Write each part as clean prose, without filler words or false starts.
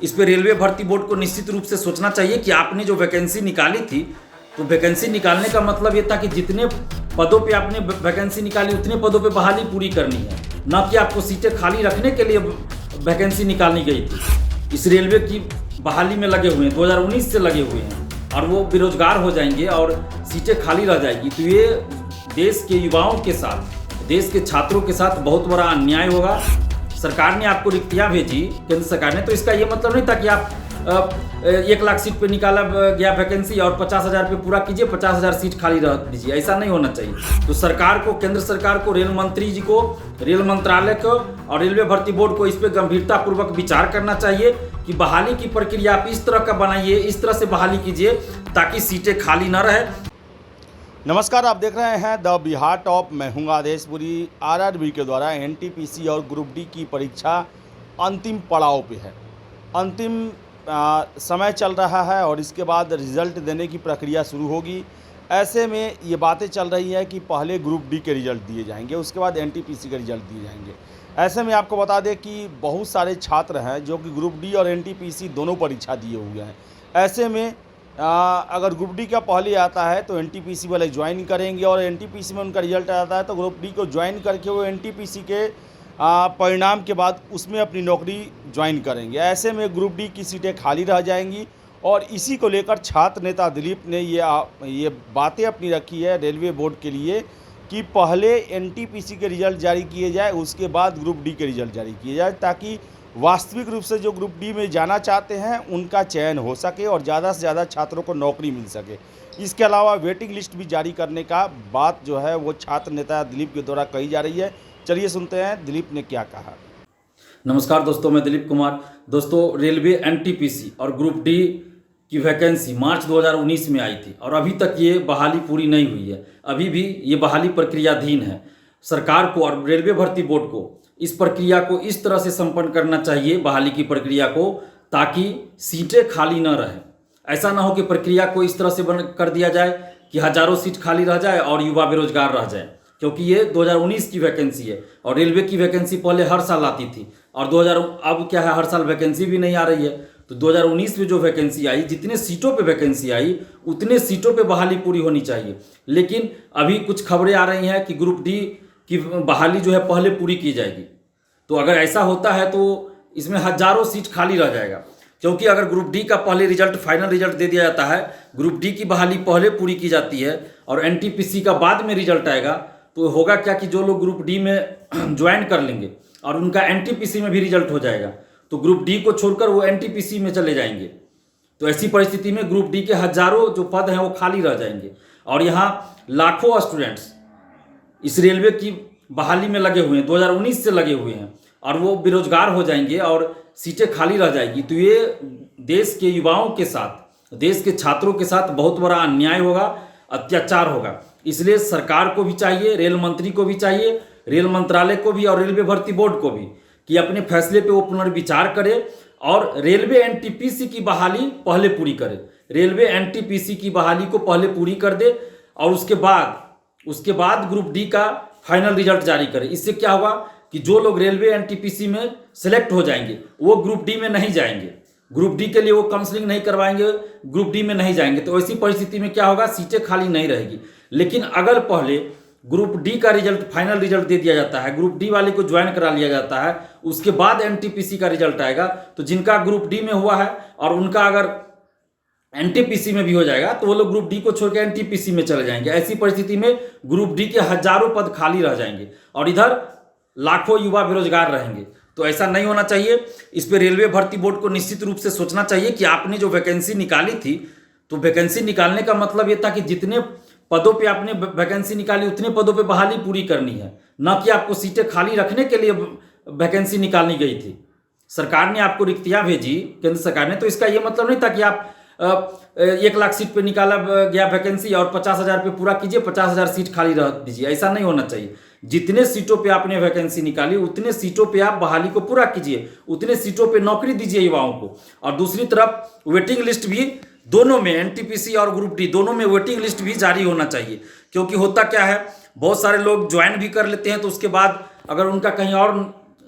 इस पे रेलवे भर्ती बोर्ड को निश्चित रूप से सोचना चाहिए कि आपने जो वैकेंसी निकाली थी, तो वैकेंसी निकालने का मतलब ये था कि जितने पदों पे आपने वैकेंसी निकाली उतने पदों पे बहाली पूरी करनी है, ना कि आपको सीटें खाली रखने के लिए वैकेंसी निकालनी गई थी। इस रेलवे की बहाली में लगे हुए हैं, 2019 से लगे हुए हैं और वो बेरोजगार हो जाएंगे और सीटें खाली रह जाएगी। तो ये देश के युवाओं के साथ, देश के छात्रों के साथ बहुत बड़ा अन्याय होगा। सरकार ने आपको रिक्तियां भेजी, केंद्र सरकार ने, तो इसका ये मतलब नहीं था कि आप 1 लाख सीट पे निकाला गया वैकेंसी और 50,000 पे पूरा कीजिए, 50,000 सीट खाली रह दीजिए। ऐसा नहीं होना चाहिए। तो सरकार को, केंद्र सरकार को, रेल मंत्री जी को, रेल मंत्रालय को और रेलवे भर्ती बोर्ड को इस पर गंभीरतापूर्वक विचार करना चाहिए कि बहाली की प्रक्रिया आप इस तरह का बनाइए, इस तरह से बहाली कीजिए ताकि सीटें खाली न रहे। नमस्कार, आप देख रहे हैं द बिहार टॉप। मैं हूं आदेशपुरी। आरआरबी के द्वारा एनटीपीसी और ग्रुप डी की परीक्षा अंतिम पड़ाव पे है। अंतिम समय चल रहा है और इसके बाद रिज़ल्ट देने की प्रक्रिया शुरू होगी। ऐसे में ये बातें चल रही हैं कि पहले ग्रुप डी के रिज़ल्ट दिए जाएंगे, उसके बाद एनटीपीसी के रिज़ल्ट दिए जाएंगे। ऐसे में आपको बता दें कि बहुत सारे छात्र हैं जो कि ग्रुप डी और एनटीपीसी दोनों परीक्षा दिए हुए हैं। ऐसे में अगर ग्रुप डी का पहले आता है तो एनटीपीसी वाले ज्वाइन करेंगे और एनटीपीसी में उनका रिजल्ट आता है तो ग्रुप डी को ज्वाइन करके वो एनटीपीसी के परिणाम के बाद उसमें अपनी नौकरी ज्वाइन करेंगे। ऐसे में ग्रुप डी की सीटें खाली रह जाएंगी और इसी को लेकर छात्र नेता दिलीप ने ये बातें अपनी रखी है रेलवे बोर्ड के लिए कि पहले एनटीपीसी के रिजल्ट जारी किए जाए, उसके बाद ग्रुप डी के रिजल्ट जारी किए जाए, ताकि वास्तविक रूप से जो ग्रुप डी में जाना चाहते हैं उनका चयन हो सके और ज़्यादा से ज़्यादा छात्रों को नौकरी मिल सके। इसके अलावा वेटिंग लिस्ट भी जारी करने का बात जो है वो छात्र नेता दिलीप के द्वारा कही जा रही है। चलिए सुनते हैं दिलीप ने क्या कहा। नमस्कार दोस्तों, मैं दिलीप कुमार। दोस्तों, रेलवे एनटीपीसी और ग्रुप डी की वैकेंसी मार्च 2019 में आई थी और अभी तक ये बहाली पूरी नहीं हुई है। अभी भी ये बहाली प्रक्रियाधीन है। सरकार को और रेलवे भर्ती बोर्ड को इस प्रक्रिया को इस तरह से संपन्न करना चाहिए, बहाली की प्रक्रिया को, ताकि सीटें खाली न रहें। ऐसा ना हो कि प्रक्रिया को इस तरह से कर दिया जाए कि हजारों सीट खाली रह जाए और युवा बेरोजगार रह जाए, क्योंकि ये 2019 की वैकेंसी है और रेलवे की वैकेंसी पहले हर साल आती थी और अब क्या है, हर साल वैकेंसी भी नहीं आ रही है। तो 2019 में जो वैकेंसी आई, जितने सीटों पे वैकेंसी आई उतने सीटों पे बहाली पूरी होनी चाहिए। लेकिन अभी कुछ खबरें आ रही हैं कि ग्रुप डी की बहाली जो है पहले पूरी की जाएगी। तो अगर ऐसा होता है तो इसमें हजारों सीट खाली रह जाएगा, क्योंकि अगर ग्रुप डी का पहले रिजल्ट, फाइनल रिजल्ट दे दिया जाता है, ग्रुप डी की बहाली पहले पूरी की जाती है और एनटीपीसी का बाद में रिजल्ट आएगा, तो होगा क्या कि जो लोग ग्रुप डी में ज्वाइन कर लेंगे और उनका एनटीपीसी में भी रिजल्ट हो जाएगा, तो ग्रुप डी को छोड़कर वो एनटीपीसी में चले जाएंगे। तो ऐसी परिस्थिति में ग्रुप डी के हजारों जो पद हैं वो खाली रह जाएंगे और यहाँ लाखों स्टूडेंट्स इस रेलवे की बहाली में लगे हुए हैं, 2019 से लगे हुए हैं और वो बेरोजगार हो जाएंगे और सीटें खाली रह जाएगी। तो ये देश के युवाओं के साथ, देश के छात्रों के साथ बहुत बड़ा अन्याय होगा, अत्याचार होगा। इसलिए सरकार को भी चाहिए, रेल मंत्री को भी चाहिए, रेल मंत्रालय को भी और रेलवे भर्ती बोर्ड को भी, कि अपने फैसले पे वो पुनर्विचार करे और रेलवे एनटीपीसी की बहाली पहले पूरी करे। रेलवे एनटीपीसी की बहाली को पहले पूरी कर दे और उसके बाद ग्रुप डी का फाइनल रिजल्ट जारी करे। इससे क्या होगा कि जो लोग रेलवे एनटीपीसी में सेलेक्ट हो जाएंगे वो ग्रुप डी में नहीं जाएंगे, ग्रुप डी के लिए वो काउंसलिंग नहीं करवाएंगे, ग्रुप डी में नहीं जाएंगे। तो ऐसी परिस्थिति में क्या होगा, सीटें खाली नहीं रहेगी। लेकिन अगर पहले ग्रुप डी का रिजल्ट, फाइनल रिजल्ट दे दिया जाता है, ग्रुप डी वाले को ज्वाइन करा लिया जाता है, उसके बाद एनटीपीसी का रिजल्ट आएगा, तो जिनका ग्रुप डी में हुआ है और उनका अगर एनटीपीसी में भी हो जाएगा तो वो लोग ग्रुप डी को छोड़कर एनटीपीसी में चले जाएंगे। ऐसी परिस्थिति में ग्रुप डी के हजारों पद खाली रह जाएंगे और इधर लाखों युवा बेरोजगार रहेंगे। तो ऐसा नहीं होना चाहिए। इस पे रेलवे भर्ती बोर्ड को निश्चित रूप से सोचना चाहिए कि आपने जो वैकेंसी निकाली थी, तो वैकेंसी निकालने का मतलब ये था कि जितने पदों पे आपने वैकेंसी निकाली उतने पदों पे बहाली पूरी करनी है, न कि आपको सीटें खाली रखने के लिए वैकेंसी निकालनी गई थी। सरकार ने आपको रिक्तियां भेजी, केंद्र सरकार ने, तो इसका ये मतलब नहीं था कि आप 1 लाख सीट पे निकाला गया वैकेंसी और 50,000 पे पूरा कीजिए, 50,000 सीट खाली रह दीजिए। ऐसा नहीं होना चाहिए। जितने सीटों पे आपने वैकेंसी निकाली उतने सीटों पे आप बहाली को पूरा कीजिए, उतने सीटों पे नौकरी दीजिए युवाओं को। और दूसरी तरफ वेटिंग लिस्ट भी दोनों में, एनटीपीसी और ग्रुप डी दोनों में वेटिंग लिस्ट भी जारी होना चाहिए। क्योंकि होता क्या है, बहुत सारे लोग ज्वाइन भी कर लेते हैं तो उसके बाद अगर उनका कहीं और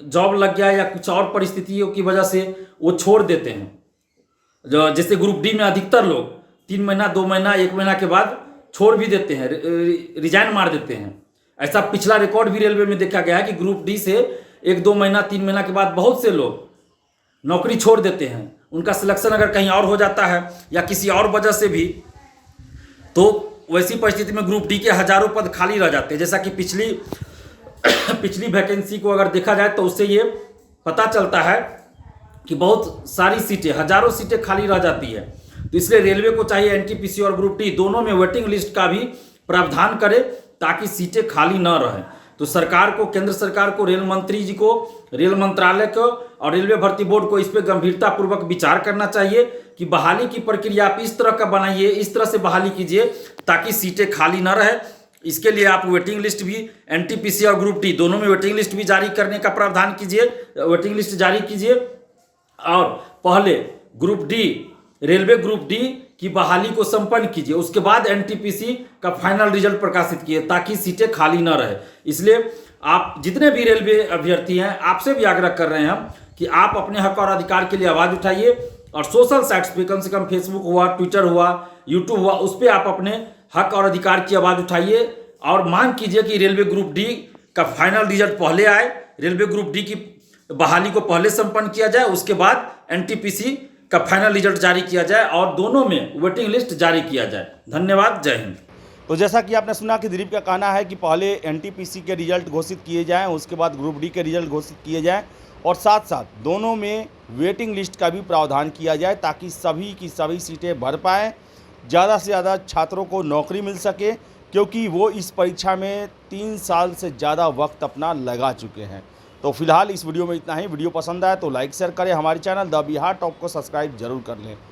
जॉब लग गया या कुछ और परिस्थितियों की वजह से वो छोड़ देते हैं। जैसे ग्रुप डी में अधिकतर लोग 3 महीना 2 महीना 1 महीना के बाद छोड़ भी देते हैं, रिजाइन मार देते हैं। ऐसा पिछला रिकॉर्ड भी रेलवे में देखा गया है कि ग्रुप डी से 1-2 महीना 3 महीना के बाद बहुत से लोग नौकरी छोड़ देते हैं। उनका सिलेक्शन अगर कहीं और हो जाता है या किसी और वजह से भी, तो वैसी परिस्थिति में ग्रुप डी के हजारों पद खाली रह जाते हैं। जैसा कि पिछली वैकेंसी को अगर देखा जाए तो उससे ये पता चलता है कि बहुत सारी सीटें, हजारों सीटें खाली रह जाती है। तो इसलिए रेलवे को चाहिए एनटीपीसी और ग्रुप डी दोनों में वेटिंग लिस्ट का भी प्रावधान करे ताकि सीटें खाली न रहें। तो सरकार को, केंद्र सरकार को, रेल मंत्री जी को, रेल मंत्रालय को और रेलवे भर्ती बोर्ड को इस पर गंभीरतापूर्वक विचार करना चाहिए कि बहाली की प्रक्रिया आप इस तरह का बनाइए, इस तरह से बहाली कीजिए ताकि सीटें खाली न रहे। इसके लिए आप वेटिंग लिस्ट भी एनटीपीसी और ग्रुप डी दोनों में वेटिंग लिस्ट भी जारी करने का प्रावधान कीजिए, वेटिंग लिस्ट जारी कीजिए। और पहले group D, railway group D की बहाली को संपन्न कीजिए, उसके बाद एनटीपीसी का फाइनल रिजल्ट प्रकाशित कीजिए ताकि सीटें खाली न रहे। इसलिए आप जितने भी रेलवे अभ्यर्थी हैं, आपसे भी आग्रह कर रहे हैं हम कि आप अपने हक और अधिकार के लिए आवाज़ उठाइए और सोशल साइट्स पे, कम से कम फेसबुक हुआ, ट्विटर हुआ, यूट्यूब हुआ, उस पर आप अपने हक और अधिकार की आवाज़ उठाइए और मांग कीजिए कि रेलवे ग्रुप डी का फाइनल रिजल्ट पहले आए, रेलवे ग्रुप डी की बहाली को पहले संपन्न किया जाए, उसके बाद एनटीपीसी का फाइनल रिजल्ट जारी किया जाए और दोनों में वेटिंग लिस्ट जारी किया जाए। धन्यवाद, जय हिंद। तो जैसा कि आपने सुना कि दिलीप का कहना है कि पहले एनटीपीसी के रिजल्ट घोषित किए जाएं, उसके बाद ग्रुप डी के रिजल्ट घोषित किए जाएं और साथ साथ दोनों में वेटिंग लिस्ट का भी प्रावधान किया जाए ताकि सभी की सभी सीटें भर पाएँ, ज़्यादा से ज़्यादा छात्रों को नौकरी मिल सके, क्योंकि वो इस परीक्षा में 3 साल से ज़्यादा वक्त अपना लगा चुके हैं। तो फिलहाल इस वीडियो में इतना ही। वीडियो पसंद आए तो लाइक शेयर करें, हमारे चैनल द बिहार टॉप को सब्सक्राइब जरूर कर लें।